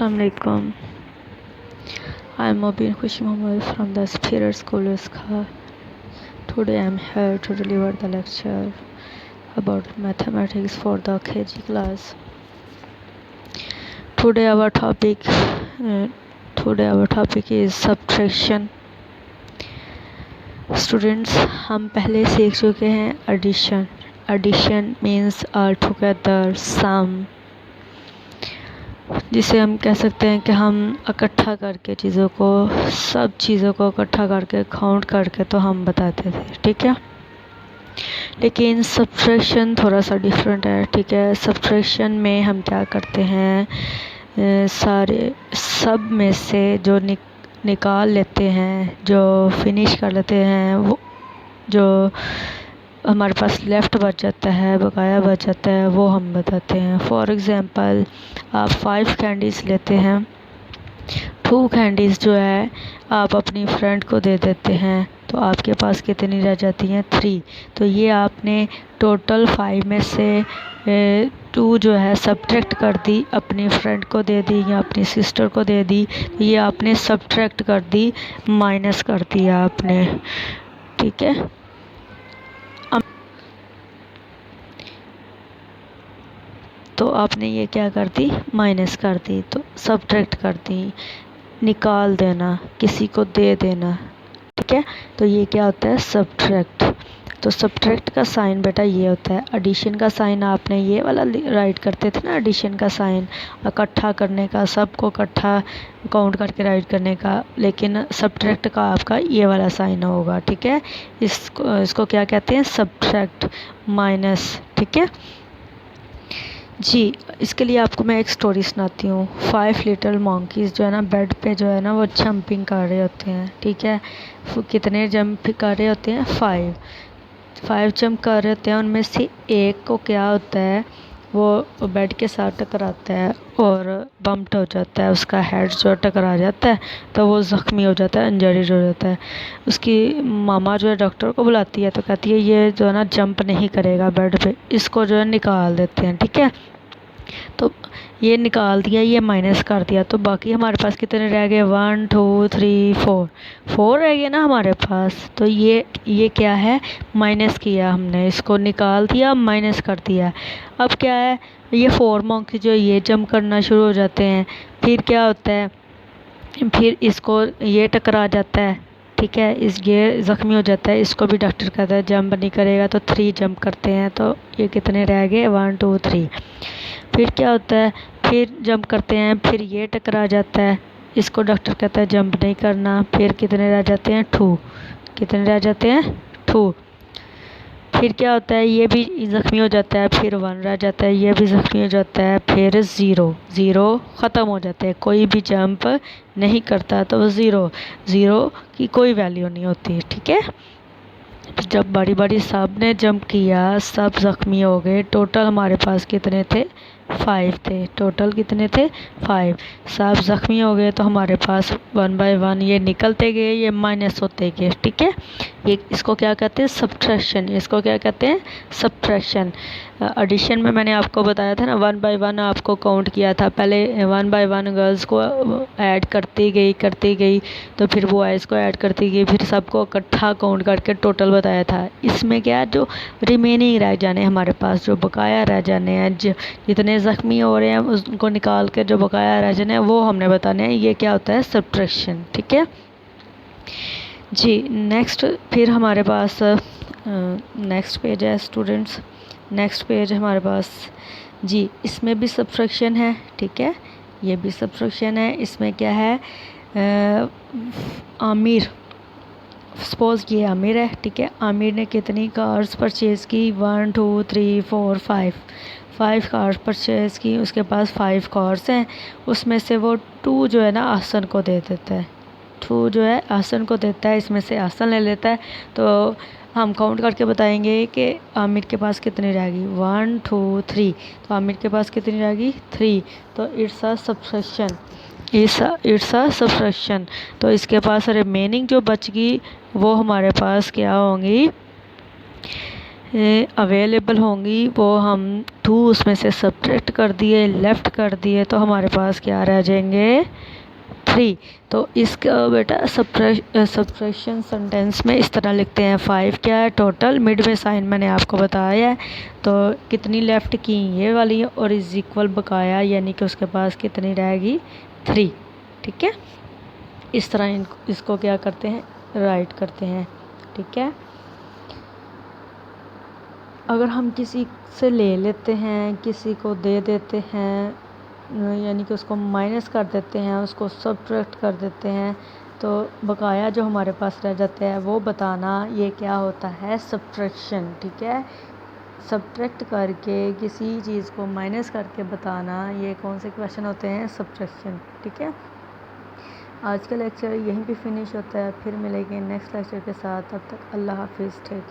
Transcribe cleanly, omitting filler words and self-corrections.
Assalamu alaikum. I am Mobin Khushi Muhammad from the Spirit School Iskha. Today I am here to deliver the lecture about mathematics for the KG class. Today our topic is subtraction. Students, हम पहले सीख चुके हैं addition. Addition means all together sum, जिसे हम कह सकते हैं कि हम इकट्ठा करके चीज़ों को, सब चीज़ों को इकट्ठा करके काउंट करके तो हम बताते थे, ठीक है। लेकिन सब्ट्रैक्शन थोड़ा सा डिफरेंट है, ठीक है। सब्ट्रैक्शन में हम क्या करते हैं, सारे सब में से जो निकाल लेते हैं, जो फिनिश कर लेते हैं, वो जो हमारे पास लेफ़्ट बच जाता है, बकाया बच जाता है, वो हम बताते हैं। फॉर एग्ज़ाम्पल, आप 5 कैंडीज़ लेते हैं, 2 कैंडीज़ जो है आप अपनी फ्रेंड को दे देते हैं, तो आपके पास कितनी रह जाती हैं, 3। तो ये आपने टोटल 5 में से 2 जो है सब्ट्रैक्ट कर दी, अपनी फ्रेंड को दे दी या अपनी सिस्टर को दे दी, तो ये आपने सब्ट्रैक्ट कर दी, माइनस कर दिया आपने, ठीक है। तो आपने ये क्या कर दी, माइनस कर दी, तो सब्ट्रैक्ट कर दी, निकाल देना, किसी को दे देना, ठीक है। तो ये क्या होता है, सब्ट्रैक्ट। तो सब्ट्रैक्ट का साइन बेटा ये होता है। एडिशन का साइन आपने ये वाला राइट करते थे ना, एडिशन का साइन इकट्ठा करने का, सबको इकट्ठा काउंट करके राइट करने का, लेकिन सब्ट्रैक्ट का आपका ये वाला साइन होगा, ठीक है। इसको क्या कहते हैं, सब्ट्रैक्ट, माइनस, ठीक है जी। इसके लिए आपको मैं एक स्टोरी सुनाती हूँ। 5 लिटिल मंकीज़ जो है ना, बेड पे जो है ना वो जंपिंग कर रहे होते हैं, ठीक है। कितने जंप कर रहे होते हैं, 5 जंप कर रहे होते हैं। उनमें से एक को क्या होता है, वो बेड के साथ टकराता है और बम्प्ट हो जाता है, उसका हेड जो टकरा जाता है, तो वो ज़ख्मी हो जाता है, इंजरीड हो जाता है। उसकी मामा जो है डॉक्टर को बुलाती है, तो कहती है ये जो है ना जंप नहीं करेगा बेड पे, इसको जो है निकाल देते हैं, ठीक है। तो ये निकाल दिया, ये माइनस कर दिया, तो बाकी हमारे पास कितने रह गए, 1 2 3 4 रह गए ना हमारे पास। तो ये क्या है, माइनस किया हमने, इसको निकाल दिया, माइनस कर दिया। अब क्या है, ये 4 मंकी जो ये जंप करना शुरू हो जाते हैं, फिर क्या होता है, फिर इसको ये टकरा जाता है, ठीक है, ये ज़ख्मी हो जाता है, इसको भी डॉक्टर कहता है जंप नहीं करेगा, तो 3 जंप करते हैं, तो ये कितने रह गए, 1 2 3। फिर क्या होता है, फिर जंप करते हैं, फिर ये टकरा जाता है, इसको डॉक्टर कहता है जंप नहीं करना, फिर कितने रह जाते हैं, 2। कितने रह जाते हैं, 2। फिर क्या होता है, ये भी ज़ख्मी हो जाता है, फिर 1 रह जाता है, ये भी ज़ख्मी हो जाता है, फिर 0 ख़त्म हो जाते हैं, कोई भी जंप नहीं करता, तो 0 की कोई वैल्यू नहीं होती, ठीक है। जब बड़ी बड़ी सब ने जंप किया, सब ज़ख्मी हो गए, टोटल हमारे पास कितने थे, 5 थे। टोटल कितने थे, 5। सब ज़ख्मी हो गए, तो हमारे पास 1 बाय 1 ये निकलते गए, ये माइनस होते गए, ठीक है। ये इसको क्या कहते हैं, सब्ट्रैक्शन। इसको क्या कहते हैं, सब्ट्रैक्शन। एडिशन में मैंने आपको बताया था ना, 1 बाय 1 आपको काउंट किया था, पहले 1 बाय 1 गर्ल्स को ऐड करती गई, तो फिर बॉयज़ को ऐड करती गई, फिर सबको इकट्ठा काउंट करके टोटल बताया था। इसमें क्या, जो रिमेनिंग रह जाने हमारे पास, जो बकाया रह जाने हैं, जितने ज़ख्मी हो रहे हैं उनको निकाल के जो बकाया रह जाने हैं, वो हमने बताने हैं। ये क्या होता है, सब्ट्रैक्शन, ठीक है जी। नेक्स्ट फिर हमारे पास नेक्स्ट पेज है स्टूडेंट्स, नेक्स्ट पेज हमारे पास जी। इसमें भी सब्ट्रैक्शन है, ठीक है, ये भी सब्ट्रैक्शन है। इसमें क्या है, आमिर, सपोज़ ये आमिर है, ठीक है। आमिर ने कितनी कार्स परचेज़ की, 1 2 3 4 5 कार्स परचेज़ की, उसके पास 5 कार्स हैं, उसमें से वो 2 जो है ना आसन को दे देता है, 2 जो है आसन को देता है, इसमें से आसन ले लेता है। तो हम काउंट करके बताएंगे कि आमिर के पास कितनी रहेगी, 1 2 3, तो आमिर के पास कितनी रहेगी, 3। तो it's a subtraction, it's a subtraction. तो इसके पास रिमेनिंग जो बच गई, वो हमारे पास क्या होंगी, अवेलेबल होंगी वो हम 2 उसमें से सब्ट्रैक्ट कर दिए, लेफ़्ट कर दिए, तो हमारे पास क्या रह जाएंगे 3। तो इसका बेटा सब्ट्रैक्शन सेंटेंस में इस तरह लिखते हैं 5 क्या है टोटल, मिड में साइन मैंने आपको बताया है, तो कितनी लेफ़्ट की ये वाली और इज इक्वल बकाया, यानी कि उसके पास कितनी रहेगी 3। ठीक है, इस तरह इसको क्या करते हैं राइट करते हैं। ठीक है, अगर हम किसी से ले लेते हैं, किसी को दे देते हैं, यानी कि उसको माइनस कर देते हैं, उसको सब्ट्रैक्ट कर देते हैं, तो बकाया जो हमारे पास रह जाता है वो बताना, ये क्या होता है सब्ट्रैक्शन। ठीक है, सब्ट्रैक्ट करके किसी चीज़ को माइनस करके बताना, ये कौन से क्वेश्चन होते हैं सब्ट्रैक्शन। ठीक है, आज का लेक्चर यहीं पे फिनिश होता है, फिर मिलेंगे नेक्स्ट लेक्चर के साथ, तब तक अल्लाह हाफिज़। ठीक।